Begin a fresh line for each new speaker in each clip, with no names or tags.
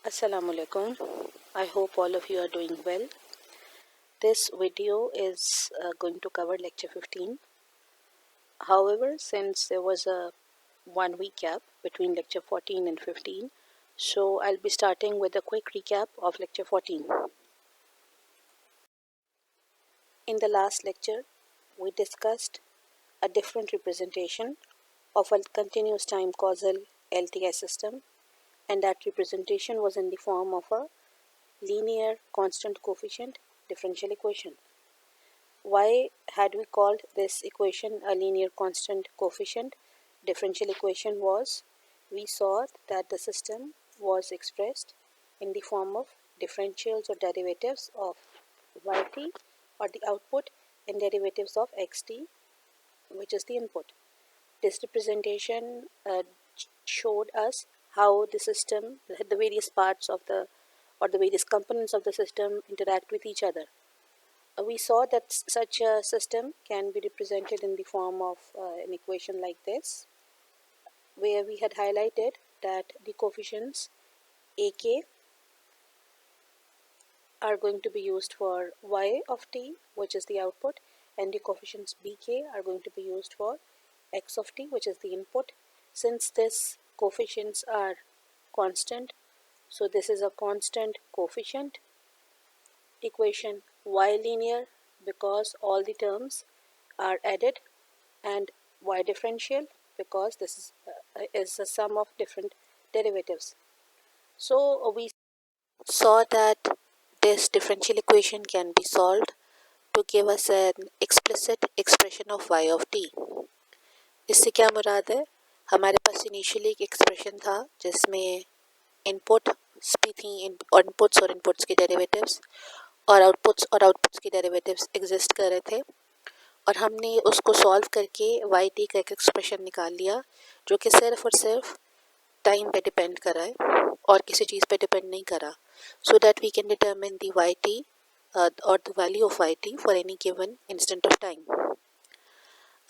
Assalamu alaikum. I hope all of you are doing well. This video is going to cover lecture 15. However, since there was a 1 week gap between lecture 14 and 15, so I'll be starting with a quick recap of lecture 14. In the last lecture, we discussed a different representation of a continuous time causal LTI system, and that representation was in the form of a linear constant coefficient differential equation. Why had we called this equation a linear constant coefficient differential equation was we saw that the system was expressed in the form of differentials or derivatives of yt or the output and derivatives of xt, which is the input. This representation showed us how the system, the various parts of the various components of the system interact with each other. We saw that such a system can be represented in the form of an equation like this, where we had highlighted that the coefficients ak are going to be used for y of t, which is the output, and the coefficients bk are going to be used for x of t, which is the input. Since these coefficients are constant, so this is a constant coefficient equation. Y linear because all the terms are added, and y differential because this is a sum of different derivatives. So we saw that this differential equation can be solved to give us an explicit expression of y of t. इससे क्या मुराद है? हमारे पास initially एक expression था जिसमें inputs भी थी और इनपुट्स के डेरिवेटिव्स और आउटपुट्स के डेरिवेटिव्स एग्जिस्ट कर रहे थे, और हमने उसको सॉल्व करके वाई टी का एक एक्सप्रेशन निकाल लिया जो कि सिर्फ और सिर्फ टाइम पे डिपेंड कर रहा है और किसी चीज़ पे डिपेंड नहीं कर रहा, so that we can determine the Y T or the value of yt for any given instant of time.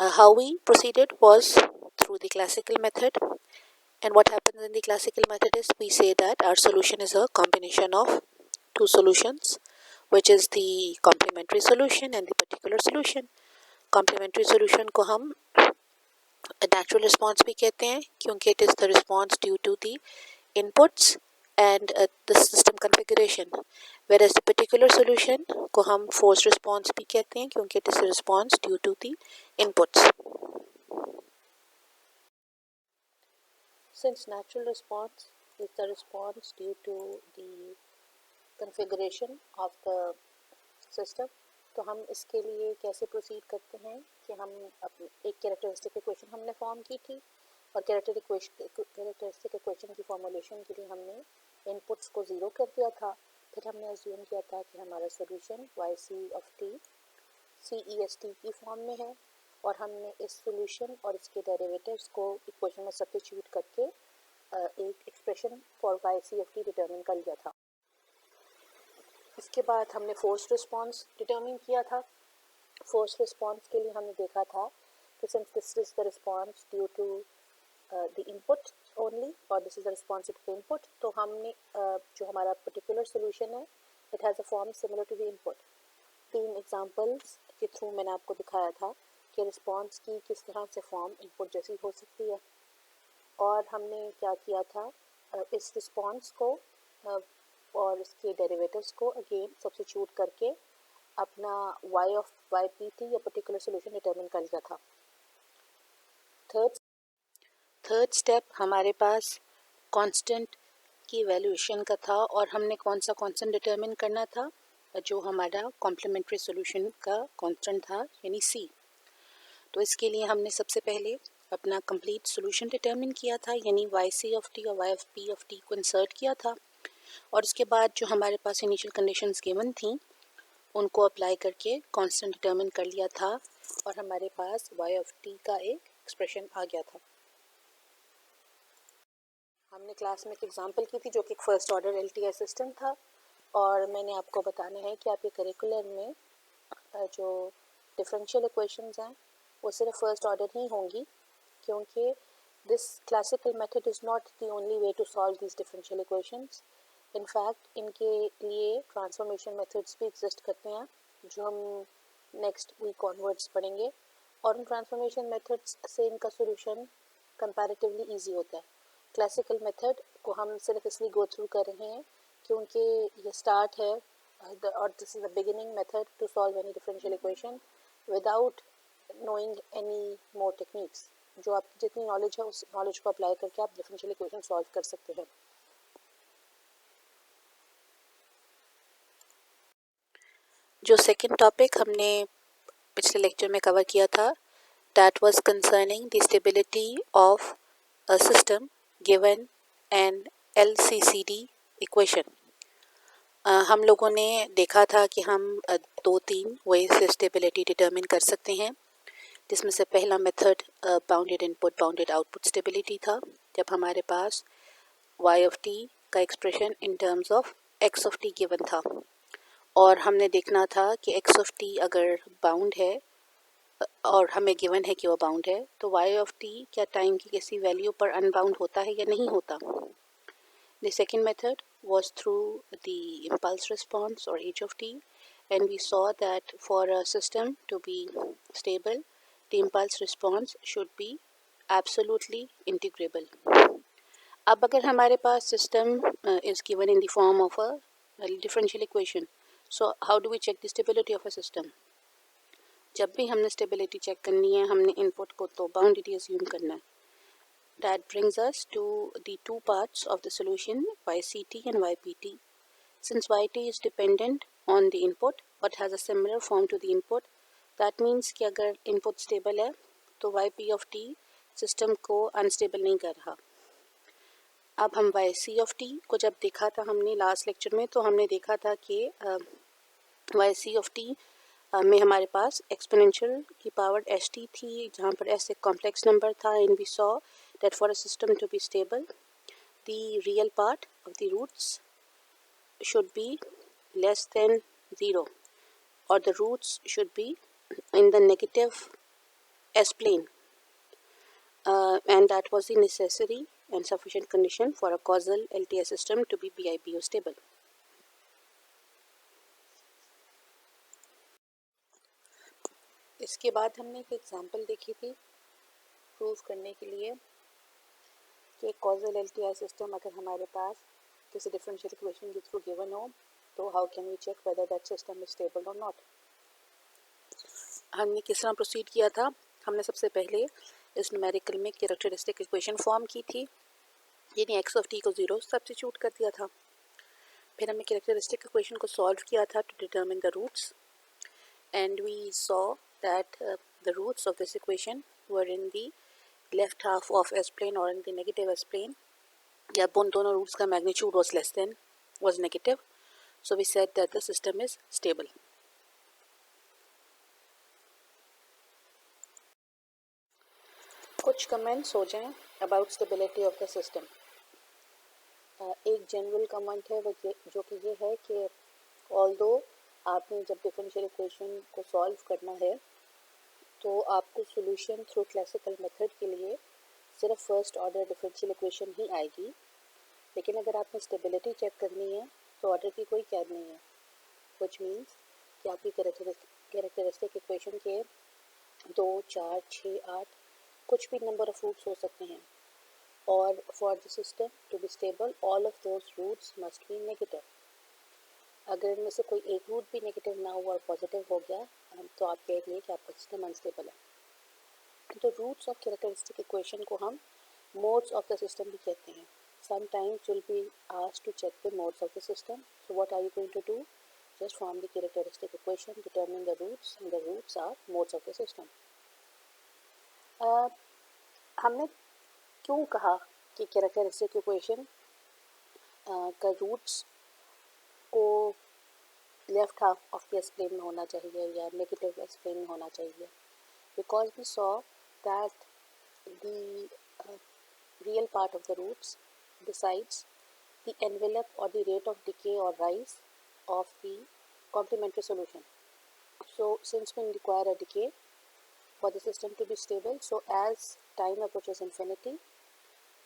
How we proceeded was through the classical method, and what happens in the classical method is we say that our solution is a combination of two solutions, which is the complementary solution and the particular solution. Complementary solution को हम natural response भी कहते हैं क्योंकि it is the response due to the inputs and the system configuration, whereas the particular solution को हम forced response भी कहते हैं क्योंकि it is the response due to the inputs. Since natural response is the response due to the configuration of the system, तो हम इसके लिए कैसे प्रोसीड करते हैं कि हम एक कैरेक्टरिस्टिक इक्वेशन हमने फॉर्म की थी, और कैरेक्टरिस्टिक इक्वेशन की फॉर्मुलेशन के लिए हमने इनपुट्स को ज़ीरो कर दिया था. फिर हमने अज्यूम किया था कि हमारा solution Y C of T C E S T की फॉर्म में है, और हमने इस सोल्यूशन और इसके डेरिवेटिव्स को इक्वेशन में सब्स्टिट्यूट करके एक expression for Y C of T determine कर लिया था. इसके बाद हमने फोर्स्ड रिस्पॉन्स डिटर्मिन किया था. फोर्स्ड रिस्पॉन्स के लिए हमने देखा था कि since this is the response due to the input only और this is the response to the input, तो हमने जो हमारा पर्टिकुलर सोल्यूशन है it has a form similar to the input. 3 examples के थ्रू मैंने आपको दिखाया था कि रिस्पॉन्स की किस तरह से फॉर्म इनपुट जैसी हो सकती है, और हमने क्या किया था इस रिस्पॉन्स को और इसके डेरिवेटिव्स को अगेन सब्स्टिट्यूट करके अपना y of Y P T या पर्टिकुलर सोल्यूशन डिटर्मिन कर लिया था. थर्ड स्टेप हमारे पास कांस्टेंट की वैल्यूएशन का था, और हमने कौन सा कांस्टेंट डिटर्मिन करना था जो हमारा कॉम्प्लीमेंट्री सोल्यूशन का कांस्टेंट था यानी c. तो इसके लिए हमने सबसे पहले अपना कंप्लीट सोल्यूशन डिटर्मिन किया था यानी वाई सी ऑफ टी और Y of P of T को इंसर्ट किया था, और उसके बाद जो हमारे पास इनिशियल कंडीशंस गिवन थी उनको अप्लाई करके कांस्टेंट डिटर्मिन कर लिया था, और हमारे पास y ऑफ t का एक एक्सप्रेशन आ गया था. हमने क्लास में एक एग्जांपल की थी जो कि एक फर्स्ट ऑर्डर एलटीआई सिस्टम था, और मैंने आपको बताना है कि आपके करिकुलर में जो डिफरेंशियल इक्वेशंस हैं वो सिर्फ फर्स्ट ऑर्डर ही होंगी, क्योंकि this classical method is not the only way to solve this differential equations. In fact इनके लिए ट्रांसफॉर्मेशन मेथड्स भी एग्जिस्ट करते हैं जो हम नेक्स्ट वीक ऑनवर्ड्स पढ़ेंगे, और उन ट्रांसफॉर्मेशन मेथड्स से इनका सोल्यूशन कंपैरेटिवली इजी होता है। क्लासिकल मेथड को हम सिर्फ इसलिए गो थ्रू कर रहे हैं क्योंकि ये स्टार्ट है और this is the beginning method to solve any differential equation without knowing any more techniques. जो आपकी जितनी नॉलेज है उस नॉलेज को अप्लाई करके आप डिफरेंशियल इक्वेशन सॉल्व कर सकते हैं। जो सेकंड टॉपिक हमने पिछले लेक्चर में कवर किया था, that was concerning the stability of a system given an LCCD equation। हम लोगों ने देखा था कि हम 2-3 वे से स्टेबिलिटी डिटरमिन कर सकते हैं, जिसमें से पहला method bounded input bounded output stability था, जब हमारे पास y ऑफ t का expression in terms of x of t given था, और हमने देखना था कि x ऑफ t अगर बाउंड है और हमें गिवन है कि वो बाउंड है, तो y ऑफ t क्या टाइम की किसी वैल्यू पर अनबाउंड होता है या नहीं होता। The second method was through the impulse response or h of t, and we saw that for a system to be stable, the impulse response should be absolutely integrable। अब अगर हमारे पास system is given in the form of a differential equation, so how do we check the stability of a system? जब भी हमने stability check करनी है, हमने input को तो बाउंडेड अज्यूम करना है। That brings us to the two parts of the solution, yct and ypt. Since yt is dependent on the input but has a similar form to the input, that means कि अगर input stable है तो yp of t system को unstable नहीं कर रहा। अब हम yc of t को जब देखा था हमने लास्ट लेक्चर में, तो हमने देखा था कि yc of t में हमारे पास एक्सपोनेंशियल की पावर एच टी थी, जहाँ पर एस एक कॉम्प्लेक्स नंबर था, and we saw that for a system to be stable the real part of the roots should be less than 0 और the roots should be in the negative S plane, and that was the necessary and sufficient condition for a causal LTI system to be BIBO stable। इसके बाद हमने एक example देखी थी prove करने के लिए कि कॉजल एलटीआई सिस्टम अगर हमारे पास किसी डिफरेंशियल इक्वेशन के थ्रू गिवन हो, तो how can we check whether that system is stable और नॉट। हमने किस तरह प्रोसीड किया था, हमने सबसे पहले इस न्यूमेरिकल में कैरेक्टरिस्टिक इक्वेशन फॉर्म की थी, यानी एक्स ऑफ टी को 0 सब्स्टिट्यूट कर दिया था। फिर हमने कैरेक्टरिस्टिक इक्वेशन को सॉल्व किया था to determine the roots, and we saw that the roots of this equation were in the left half of S plane or in the negative S plane, जब उन दोनों roots का magnitude was negative, so we said that the system is stable। कुछ comments हो जाएं about stability of the system। एक general comment है जो कि ये है कि although आपने जब डिफरेंशियल इक्वेशन को सॉल्व करना है तो आपको सॉल्यूशन थ्रू क्लासिकल मेथड के लिए सिर्फ फर्स्ट ऑर्डर डिफरेंशियल इक्वेशन ही आएगी, लेकिन अगर आपने स्टेबिलिटी चेक करनी है तो ऑर्डर की कोई कैद नहीं है, व्हिच मीन्स कि आपकी कैरेक्टरिस्टिक इक्वेशन के 2, 4, 6, 8 कुछ भी नंबर ऑफ रूट्स हो सकते हैं, और for the system to be stable all of those roots must be negative. अगर इनमें से कोई एक रूट भी नेगेटिव ना हुआ और पॉजिटिव हो गया तो आप कहेंगे कि आपका सिस्टम अनस्टेबल है। तो रूट्स ऑफ कैरेक्टरिस्टिक इक्वेशन को हम मोड्स ऑफ द सिस्टम भी कहते हैं। Sometimes will be asked to check the modes of the system, so what are you going to do, just form the characteristic equation, determine the roots, and the roots are modes of the system. हमने क्यों कहा कि characteristic equation का roots को left half of the S plane में होना चाहिए या नेगेटिव एस प्लेन में होना चाहिए, because we saw that the real part of the roots decides the envelope और द रेट ऑफ डिके और rise of the complementary solution. So since we require a decay for the system to be stable, so as time approaches infinity,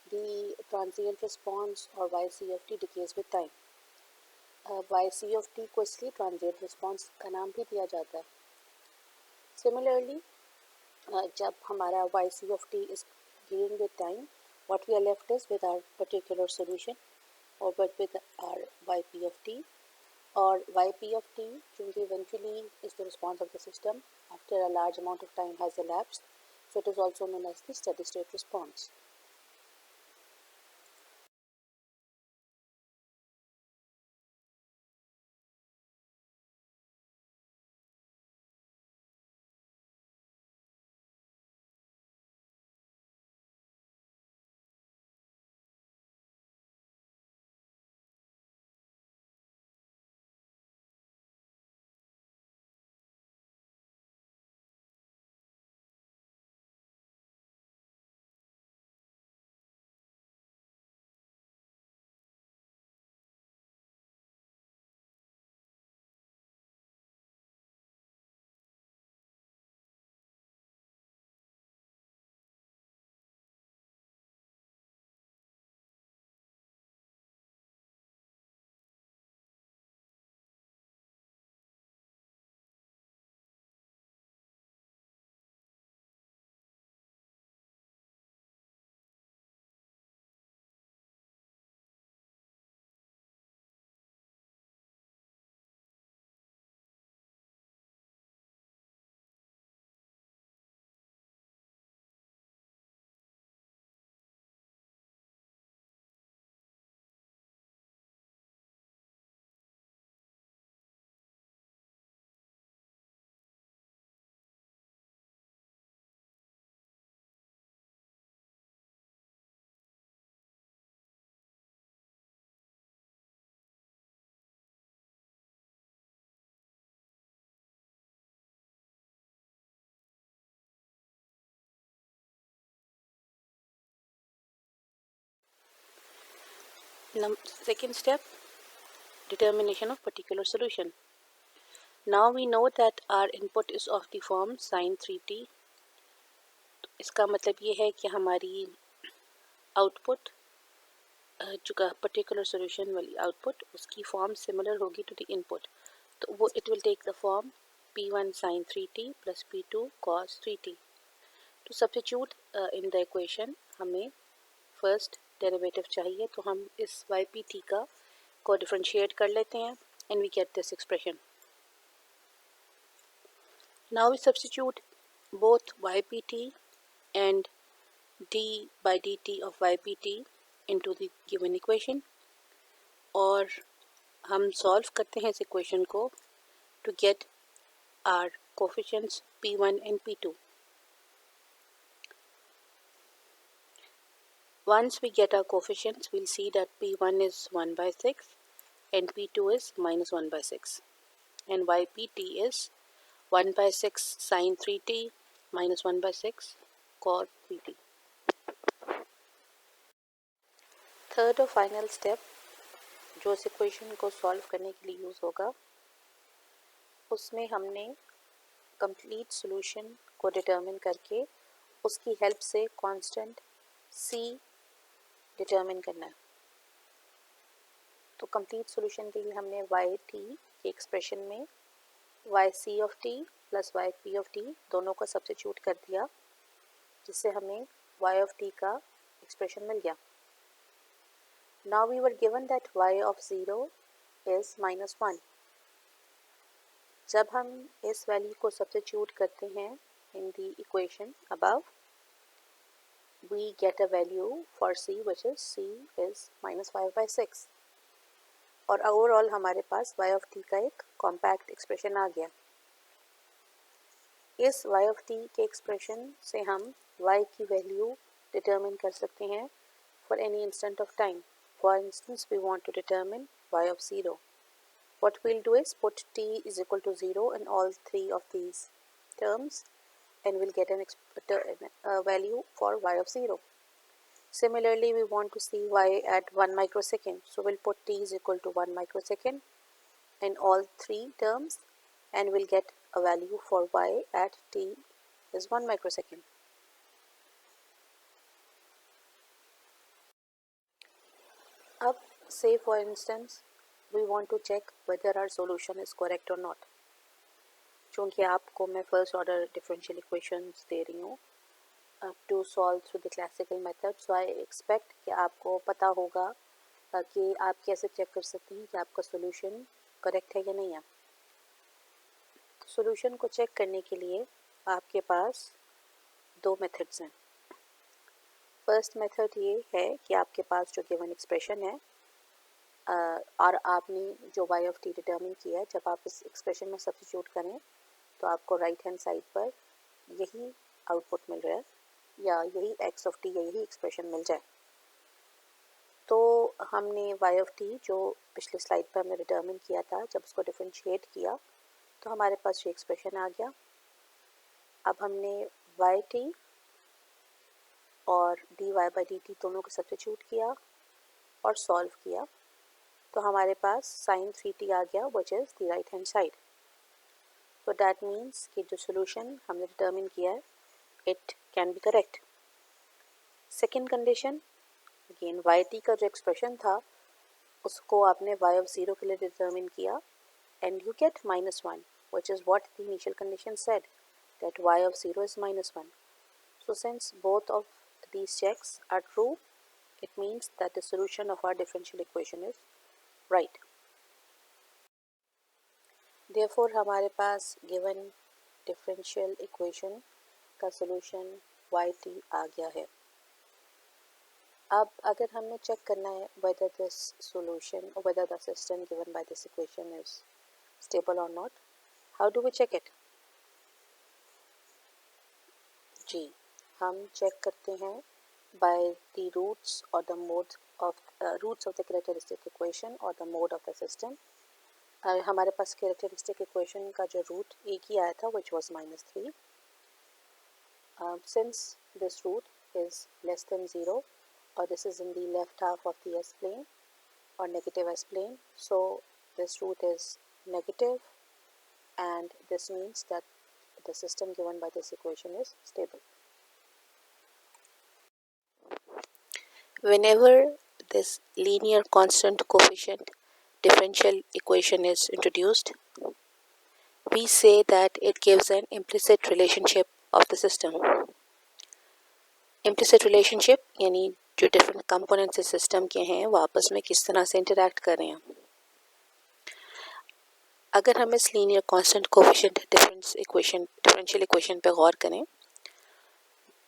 the transient response or yc of t decays with time. YC of t को इसलिए transient response का नाम भी दिया जाता है. Similarly जब हमारा YC of t is given with time, what we are left is with our particular solution or but with our YP of t, or YP of t क्योंकि eventually is the response of the system after a large amount of time has elapsed, so it is also known as the steady state response. Second step, determination of particular solution. Now we know that our input is of the form sin 3t. इसका मतलब ये है कि हमारी output जो का particular solution वाली output उसकी फॉर्म सिमिलर होगी टू द इनपुट, तो वो it will take the form p1 sin 3t plus p2 cos 3t. To substitute in the equation हमें फर्स्ट डेरिवेटिव चाहिए, तो हम इस ypt का को डिफरेंशिएट कर लेते हैं and we get this expression. Now we substitute both ypt and d by dt of ypt into the given equation, और हम सॉल्व करते हैं इस इक्वेशन को to get our coefficients p1 and p2. Once we get our coefficients, we'll see that p1 is 1 by 6 and p2 is minus 1 by 6, and ypt is 1 by 6 sin 3t minus 1 by 6 cos 3t. Third और final step जो इस equation को solve करने के लिए use होगा, उसमें हमने कंप्लीट सॉल्यूशन को डिटरमिन करके उसकी हेल्प से कांस्टेंट c डिटरमिन करना है. तो कंप्लीट सॉल्यूशन के लिए हमने yt के एक्सप्रेशन में yc of t plus yp of t दोनों को सब्स्टिट्यूट कर दिया, जिससे हमें y ऑफ t का एक्सप्रेशन मिल गया. Now we were given that y of 0 is minus 1. जब हम इस वैल्यू को सब्स्टिट्यूट करते हैं in the equation above, we get a value for c which is c is minus 5 by 6, और overall हमारे पास y of t का एक कॉम्पैक्ट एक्सप्रेशन आ गया. इस y of t के एक्सप्रेशन से हम y की वैल्यू डिटरमिन कर सकते हैं for any instant of time. For instance, we want to determine y of 0. What we'll do is put t is equal to 0 in all three of these terms, and we'll get a value for y of 0. Similarly, we want to see y at 1 microsecond, so we'll put t is equal to 1 microsecond in all three terms, and we'll get a value for y at t is 1 microsecond. अब say for instance we want to check whether our solution is correct or not. चूँकि आपको मैं first order differential equations दे रही हूँ to solve through the classical method, so I expect कि आपको पता होगा कि आप कैसे चेक कर सकते हैं कि आपका सोल्यूशन करेक्ट है या नहीं है। सोल्यूशन को चेक करने के लिए आपके पास दो मेथड्स हैं। फर्स्ट मेथड ये है कि आपके पास जो गिवन एक्सप्रेशन है और आपने जो y ऑफ t डिटर्मिन किया है, जब आप इस एक्सप्रेशन में सब्स्टिट्यूट करें तो आपको राइट हैंड साइड पर यही आउटपुट मिल रहा है या यही x ऑफ t या यही एक्सप्रेशन मिल जाए। तो हमने y ऑफ t जो पिछले स्लाइड पर हमने डिटर्मिन किया था, जब उसको डिफरेंशिएट किया तो हमारे पास ये एक्सप्रेशन आ गया। अब हमने yt और dy बाई dt दोनों को सब्स्टिट्यूट किया और सॉल्व किया तो हमारे पास sin 3t आ गया, which is the right hand side. तो दैट मीन्स कि जो सोल्यूशन हमने डिटर्मिन किया है it can be correct. Second condition, again yt का जो एक्सप्रेशन था उसको आपने y ऑफ 0 के लिए डिटर्मिन किया and you get -1, which is what the initial condition said, that y of 0 is -1. So since both of these checks are true, it means that the solution of our differential equation is right. Therefore हमारे पास given differential equation का solution yt आ गया है। अब अगर हमें check करना है whether this solution or whether the system given by this equation is stable or not, how do we check it? जी, हम चेक करते हैं by the roots or the mode of roots of the characteristic equation or the mode of the system. हमारे पास characteristic equation का जो root एक ही आया था, which was -3. Since this root is less than 0 or this is in the left half of the S plane or negative S plane, so this root is negative and this means that the system given by this equation is stable. Whenever this linear constant coefficient differential equation is introduced, we say that it gives an implicit relationship of the system. Implicit relationship यानी जो different components इस system के हैं वो आपस में किस तरह से interact कर रहे हैं। अगर हम इस linear constant coefficient differential equation पे गौर करें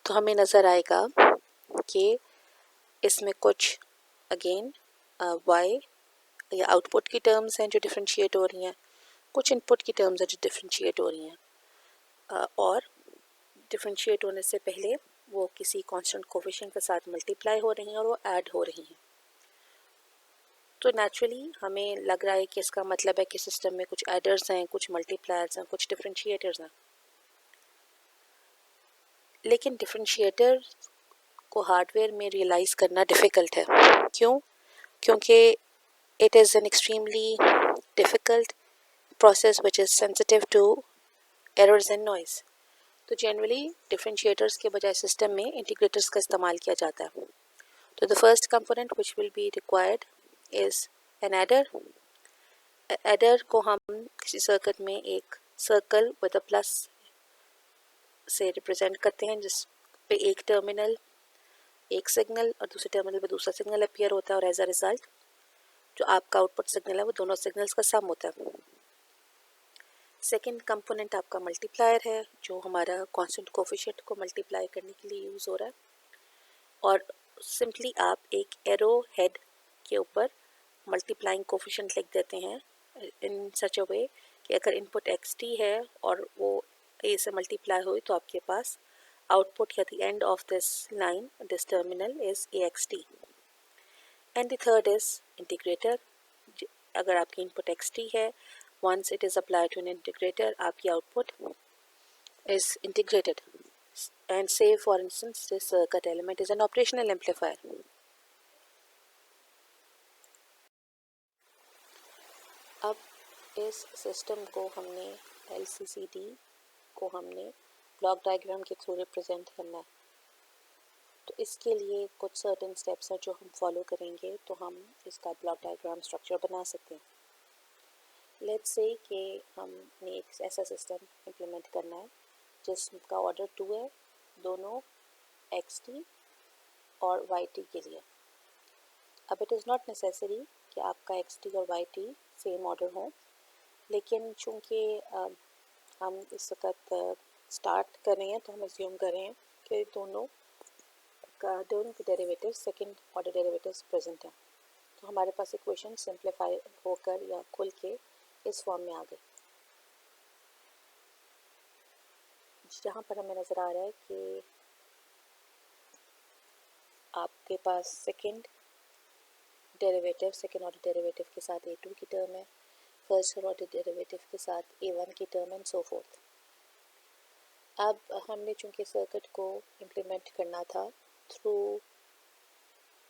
तो हमें नज़र आएगा कि इसमें कुछ अगेन y या आउटपुट की टर्म्स हैं जो डिफ्रेंशिएट हो रही हैं, कुछ इनपुट की टर्म्स हैं जो डिफ्रेंशिएट हो रही हैं और डिफ्रेंशिएट होने से पहले वो किसी कांस्टेंट कोफिशिएंट के साथ मल्टीप्लाई हो रही हैं और वो ऐड हो रही हैं। तो नेचुरली हमें लग रहा है कि इसका मतलब है कि सिस्टम में कुछ एडर्स हैं, कुछ मल्टीप्लायर्स हैं, कुछ डिफ्रेंशिएटर्स हैं। लेकिन डिफ्रेंशिएटर को हार्डवेयर में रियलाइज़ करना डिफ़िकल्ट है। क्यों? क्योंकि it is an extremely difficult process which is sensitive to errors and noise. तो generally differentiators के बजाय system में integrators का इस्तेमाल किया जाता है। तो the first component which will be required is an adder. Adder को हम किसी सर्किट में एक सर्कल with a plus से रिप्रेजेंट करते हैं, जिस पे एक टर्मिनल एक सिग्नल और दूसरे टर्मिनल पे दूसरा सिग्नल अपीयर होता है और एज अ रिजल्ट जो आपका आउटपुट सिग्नल है वो दोनों सिग्नल्स का सम होता है। सेकेंड कंपोनेंट आपका मल्टीप्लायर है जो हमारा कांस्टेंट कोफिशिएंट को मल्टीप्लाई करने के लिए यूज़ हो रहा है और सिंपली आप एक एरो हेड के ऊपर मल्टीप्लाइंग कोफिशिएंट लिख देते हैं इन सच अ वे कि अगर इनपुट xt है और वो a से मल्टीप्लाई हुई तो आपके पास आउटपुट या the end of this line this terminal is axt। And the third is integrator. अगर आपकी इनपुट xt है, once it is applied to an integrator आपकी output is integrated and say for instance this circuit element is an operational amplifier. अब इस system को हमने LCCD को हमने ब्लॉक डायग्राम के थ्रू रिप्रेजेंट करना है। तो इसके लिए कुछ सर्टेन स्टेप्स हैं जो हम फॉलो करेंगे तो हम इसका ब्लॉक डायग्राम स्ट्रक्चर बना सकते हैं। लेट्स से कि हमने एक ऐसा सिस्टम इम्प्लीमेंट करना है जिसका ऑर्डर 2 है, दोनों xt और yt के लिए। अब इट इज़ नॉट नेसेसरी कि आपका xt और yt सेम ऑर्डर हो, लेकिन चूँकि हम इस वक्त स्टार्ट कर रहे हैं तो हम अज्यूम कर रहे हैं कि दोनों के derivative second order derivatives present हैं। तो हमारे पास इक्वेशन सिंप्लीफाई होकर या खुल के इस फॉर्म में आ गई, जहाँ पर हमें नज़र आ रहा है कि आपके पास सेकेंड ऑर्डर डेरिवेटिव के साथ a2 की टर्म है, फर्स्ट ऑर्डर डेरिवेटिव के साथ a1 की टर्म एंड सो फोर्थ। अब हमने चूँकि सर्किट को इम्प्लीमेंट करना था थ्रू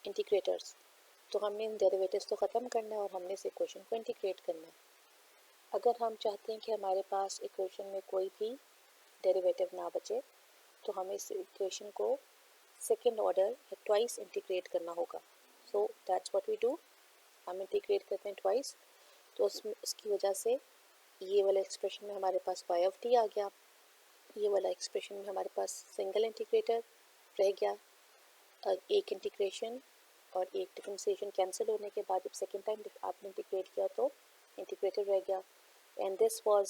इंटीग्रेटर्स, तो हमने इन डेरिवेटिव्स तो ख़त्म करना है और हमने इस इक्वेशन को इंटीग्रेट करना है। अगर हम चाहते हैं कि हमारे पास इक्वेशन में कोई भी डेरिवेटिव ना बचे, तो हमें इस इक्वेशन को सेकेंड ऑर्डर या ट्वाइस इंटीग्रेट करना होगा। So that's what we do, हम इंटीग्रेट करते हैं ट्वाइस। तो उसकी वजह से ये वाला एक्सप्रेशन में हमारे पास y ऑफ t आ गया, ये वाला एक्सप्रेशन में हमारे पास सिंगल इंटीग्रेटर रह गया। एक इंटीग्रेशन और एक डिफरेंशिएशन कैंसिल होने के बाद जब सेकेंड टाइम आपने इंटीग्रेट किया तो इंटीग्रेटर रह गया, and this was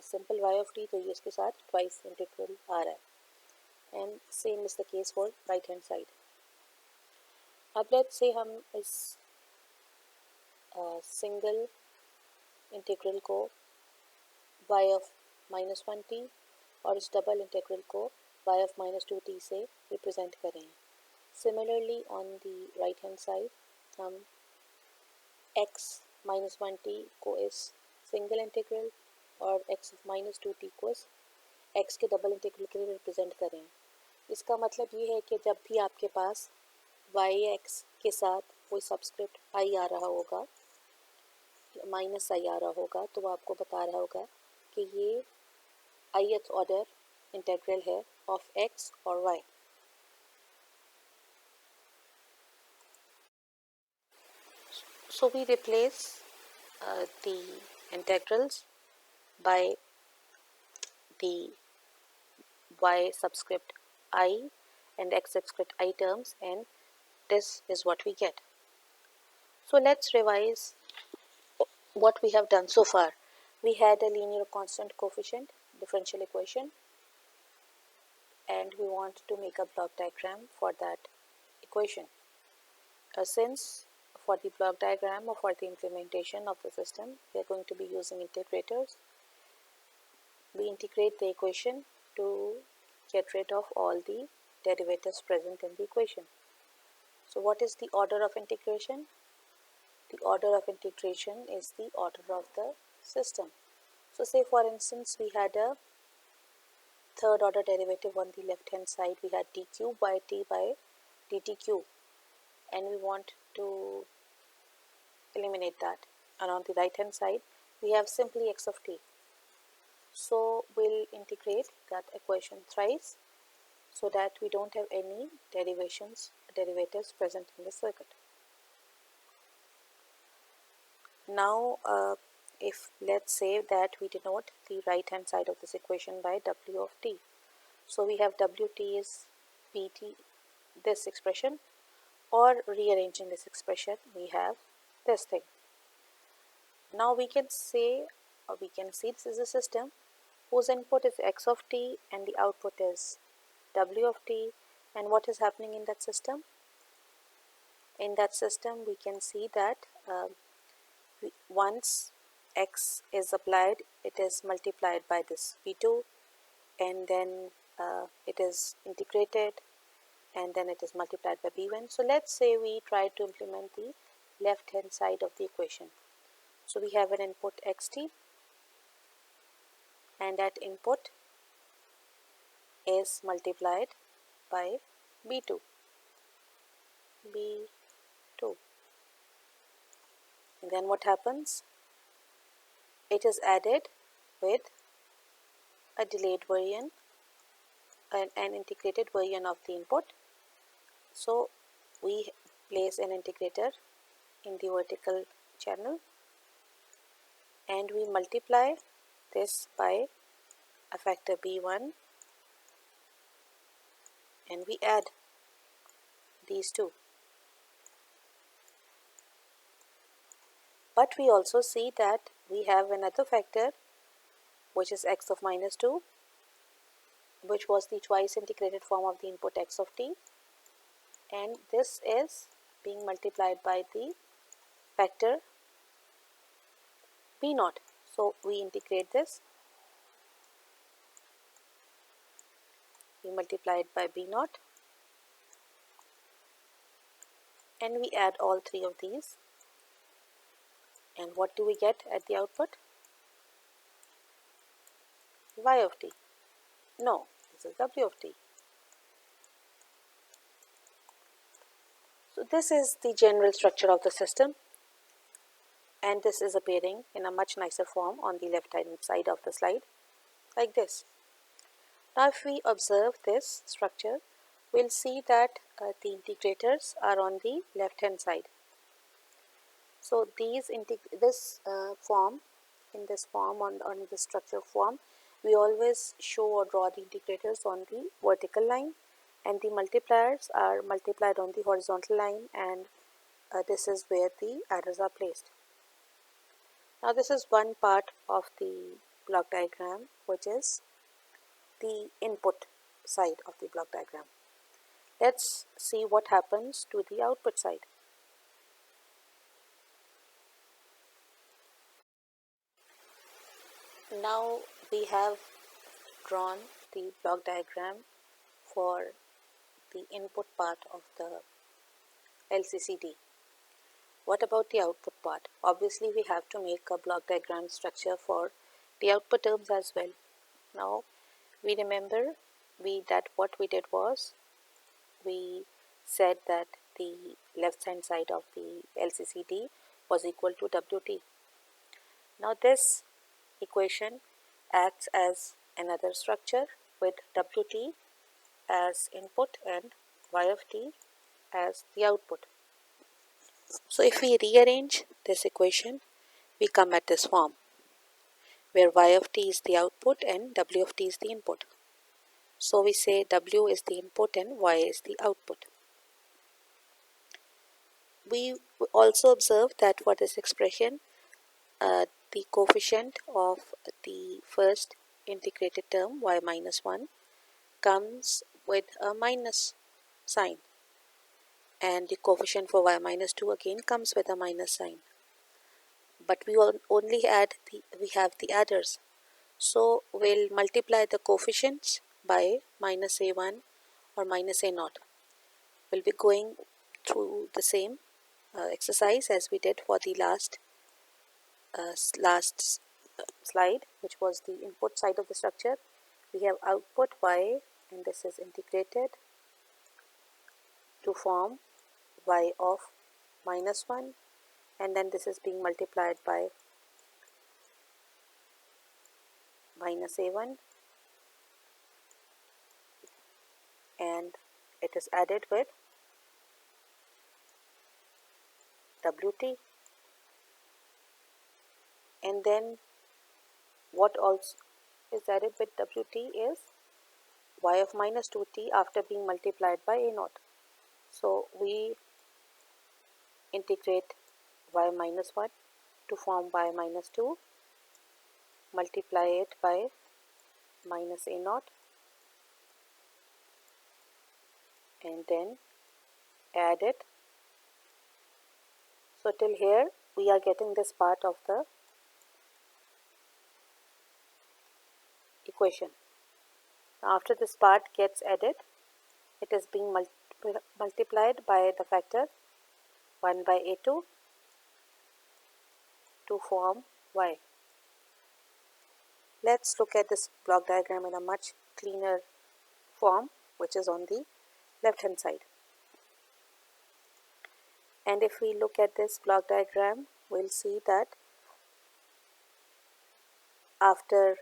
simple y of t, तो ये इसके साथ ट्वाइस इंटीग्रल आ रहा है। And same is the case for right hand side. अब लेट्स से हम इस सिंगल इंटीग्रल को y ऑफ -1t और इस डबल इंटीग्रल को y ऑफ -2t से रिप्रेजेंट करें। Similarly on the right hand side हम x -1t को इस सिंगल इंटीग्रल और x ऑफ -2t को इस x के डबल इंटीग्रल के लिए रिप्रेजेंट करें। इसका मतलब ये है कि जब भी आपके पास yx के साथ कोई सब्सक्रिप्ट i आ रहा होगा, माइनस आई आ रहा होगा, तो वो आपको बता रहा होगा कि ये ith ऑर्डर इंटीग्रल है ऑफ x और y। So we replace the integrals by the y subscript I and x subscript I terms, and this is what we get. So let's revise what we have done so far. We had a linear constant coefficient differential equation, and we want to make a block diagram for that equation. Since for the block diagram or for the implementation of the system we are going to be using integrators, we integrate the equation to get rid of all the derivatives present in the equation. So what is the order of integration? The order of integration is the order of the system. So say for instance we had a third order derivative on the left hand side, we had d cube by t by dt cube, and we want to eliminate that, and on the right hand side we have simply x of t. So we'll integrate that equation thrice so that we don't have any derivatives present in the circuit. Now if let's say that we denote the right hand side of this equation by w of t, so we have wt is pt, this expression, or rearranging this expression we have this thing. Now we can say, or we can see, this is a system whose input is x of t and the output is w of t. And what is happening in that system? In that system we can see that once x is applied, it is multiplied by this v2, and then it is integrated, and then it is multiplied by b1. So let's say we try to implement the left hand side of the equation. So we have an input xt, and that input is multiplied by b2. And then what happens? It is added with a delayed version, an integrated version of the input. So we place an integrator in the vertical channel, and we multiply this by a factor b1 and we add these two. But we also see that we have another factor which is x of minus 2, which was the twice integrated form of the input x of t, and this is being multiplied by the factor b naught. So we integrate this, we multiply it by b naught, and we add all three of these, and what do we get at the output? Y of t. No, this is w of t. So this is the general structure of the system, and this is appearing in a much nicer form on the left hand side of the slide, like this. Now if we observe this structure, we'll see that the integrators are on the left hand side. So this form, in this form, on the structure form, we always show or draw the integrators on the vertical line, and the multipliers are multiplied on the horizontal line, and this is where the adders are placed. Now this is one part of the block diagram, which is the input side of the block diagram. Let's see what happens to the output side. Now we have drawn the block diagram for the input part of the LCCD. What about the output part? Obviously we have to make a block diagram structure for the output terms as well. Now we remember that what we did was we said that the left hand side of the LCCD was equal to WT. Now this equation acts as another structure with WT as input and Y of t as the output. So if we rearrange this equation, we come at this form where Y of t is the output and W of t is the input. So we say W is the input and Y is the output. We also observe that for this expression, the coefficient of the first integrated term y minus 1 comes with a minus sign, and the coefficient for y minus 2 again comes with a minus sign. But we only have the adders, so we'll multiply the coefficients by minus a1 or minus a naught. We'll be going through the same exercise as we did for the last slide, which was the input side of the structure. We have output y, and this is integrated to form y of minus 1, and then this is being multiplied by minus a1, and it is added with wt, and then what also is added with wt is y of minus 2t after being multiplied by a naught. So we integrate y minus 1 to form y minus 2, multiply it by minus a naught, and then add it. So till here we are getting this part of the equation. Now after this part gets added, it is being multiplied by the factor 1 by a2 to form y. Let's look at this block diagram in a much cleaner form, which is on the left hand side. And if we look at this block diagram, we'll see that after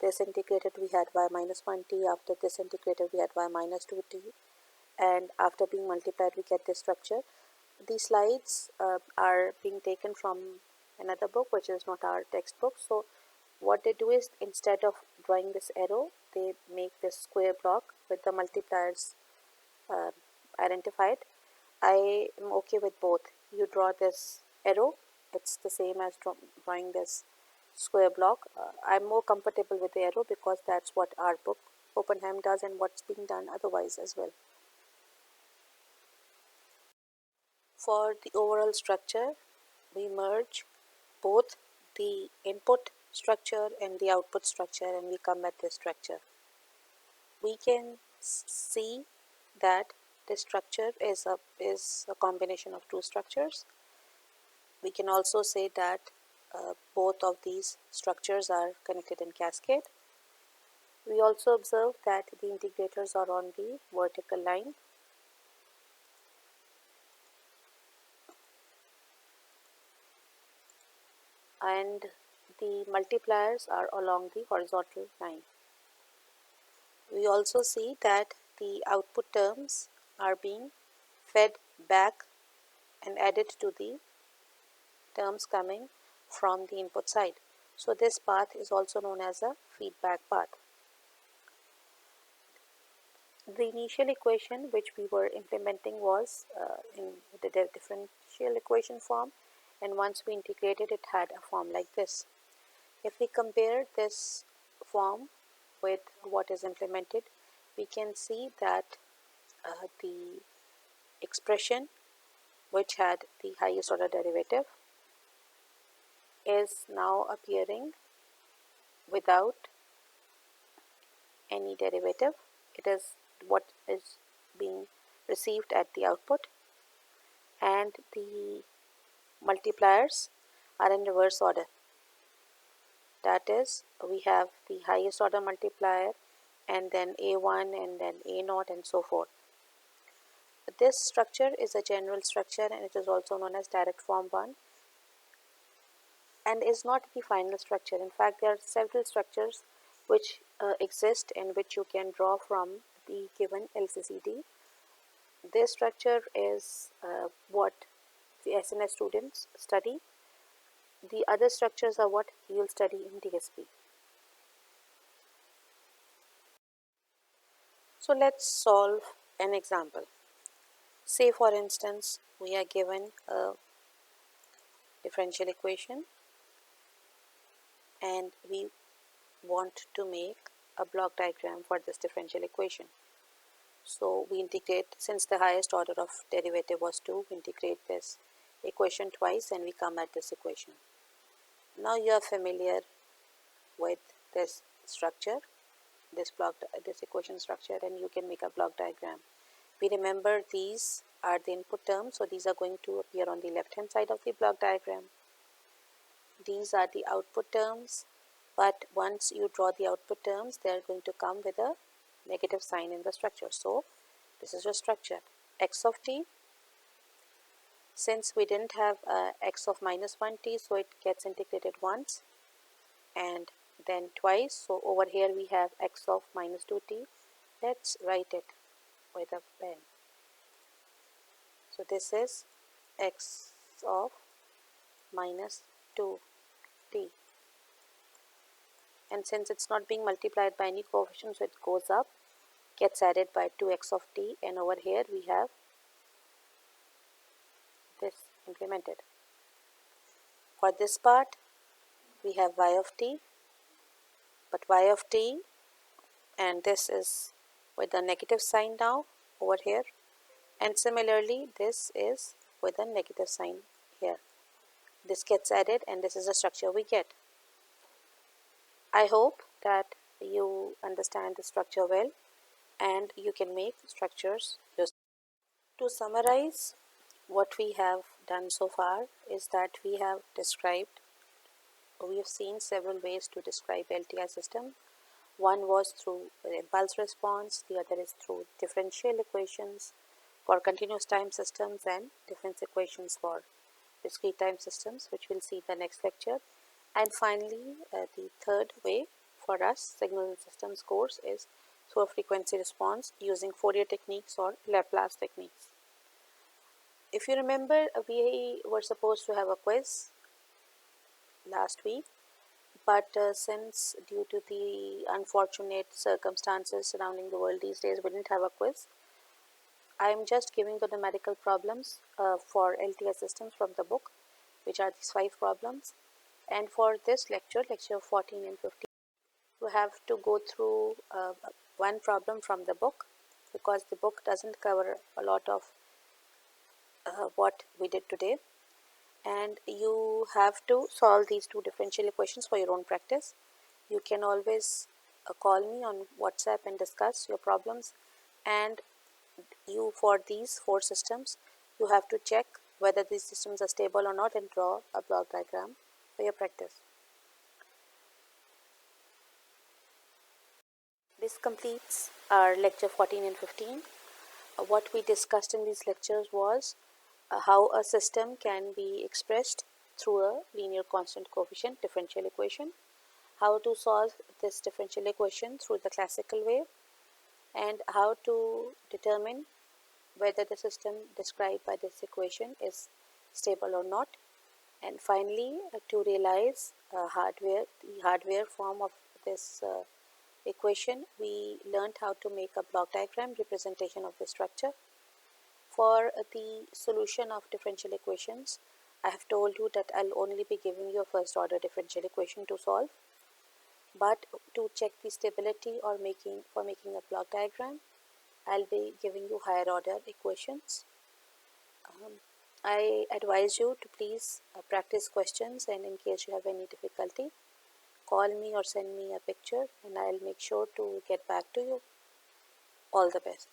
this integrated we had y minus 1t, after this integrated we had y minus 2t, and after being multiplied we get this structure. These slides are being taken from another book which is not our textbook. So what they do is, instead of drawing this arrow, they make this square block with the multipliers uh, identified. I am okay with both. You draw this arrow, it's the same as drawing this square block. I'm more comfortable with the arrow because that's what our book Oppenheim does and what's being done otherwise as well. For the overall structure, we merge both the input structure and the output structure, and we come at this structure. We can see that this structure is a combination of two structures. We can also say that both of these structures are connected in cascade. We also observe that the integrators are on the vertical line, and the multipliers are along the horizontal line. We also see that the output terms are being fed back and added to the terms coming from the input side. So this path is also known as a feedback path. The initial equation which we were implementing was in the differential equation form, and once we integrated it had a form like this. If we compare this form with what is implemented, we can see that the expression which had the highest order derivative is now appearing without any derivative. It is what is being received at the output, and the multipliers are in reverse order. That is, we have the highest order multiplier and then A1 and then A0 and so forth. This structure is a general structure, and it is also known as direct form 1, and is not the final structure. In fact, there are several structures which exist and which you can draw from the given LCCD. This structure is what the SNS students study. The other structures are what you'll study in DSP. So let's solve an example. Say for instance, we are given a differential equation and we want to make a block diagram for this differential equation. So we integrate, since the highest order of derivative was 2, we integrate this equation twice and we come at this equation. Now you are familiar with this structure, this equation structure, and you can make a block diagram. We remember these are the input terms, so these are going to appear on the left hand side of the block diagram. These are the output terms, but once you draw the output terms, they are going to come with a negative sign in the structure. So this is your structure. X of t, since we didn't have x of minus 1t, so it gets integrated once and then twice. So over here we have x of minus 2t. Let's write it with a pen. So this is x of minus 2t, and since it's not being multiplied by any coefficient, so it goes up, gets added by 2x of t, and over here we have this implemented. For this part we have y of t, but y of t, and this is with a negative sign now over here, and similarly this is with a negative sign here. This gets added and this is the structure we get. I hope that you understand the structure well and you can make structures yourself. To summarize, what we have done so far is that we have seen several ways to describe LTI system. One was through impulse response, the other is through differential equations for continuous time systems and difference equations for discrete time systems, which we'll see in the next lecture. And finally, the third way for us, signal and systems course, is through a frequency response using Fourier techniques or Laplace techniques. If you remember, we were supposed to have a quiz last week, but since due to the unfortunate circumstances surrounding the world these days, we didn't have a quiz. I'm just giving you the numerical problems for LTI systems from the book, which are these 5 problems. And for this lecture, lecture 14 and 15, you have to go through one problem from the book, because the book doesn't cover a lot of what we did today. And you have to solve these 2 differential equations for your own practice. You can always call me on WhatsApp and discuss your problems. And you, for these 4 systems, you have to check whether these systems are stable or not and draw a block diagram for your practice. This completes our lecture 14 and 15. What we discussed in these lectures was how a system can be expressed through a linear constant coefficient differential equation, how to solve this differential equation through the classical way, and how to determine whether the system described by this equation is stable or not. And finally, to realize the hardware form of this equation, we learned how to make a block diagram representation of the structure. For the solution of differential equations, I have told you that I'll only be giving you a first order differential equation to solve. But to check the stability or making a block diagram, I'll be giving you higher order equations. I advise you to please practice questions, and in case you have any difficulty, call me or send me a picture and I'll make sure to get back to you. All the best.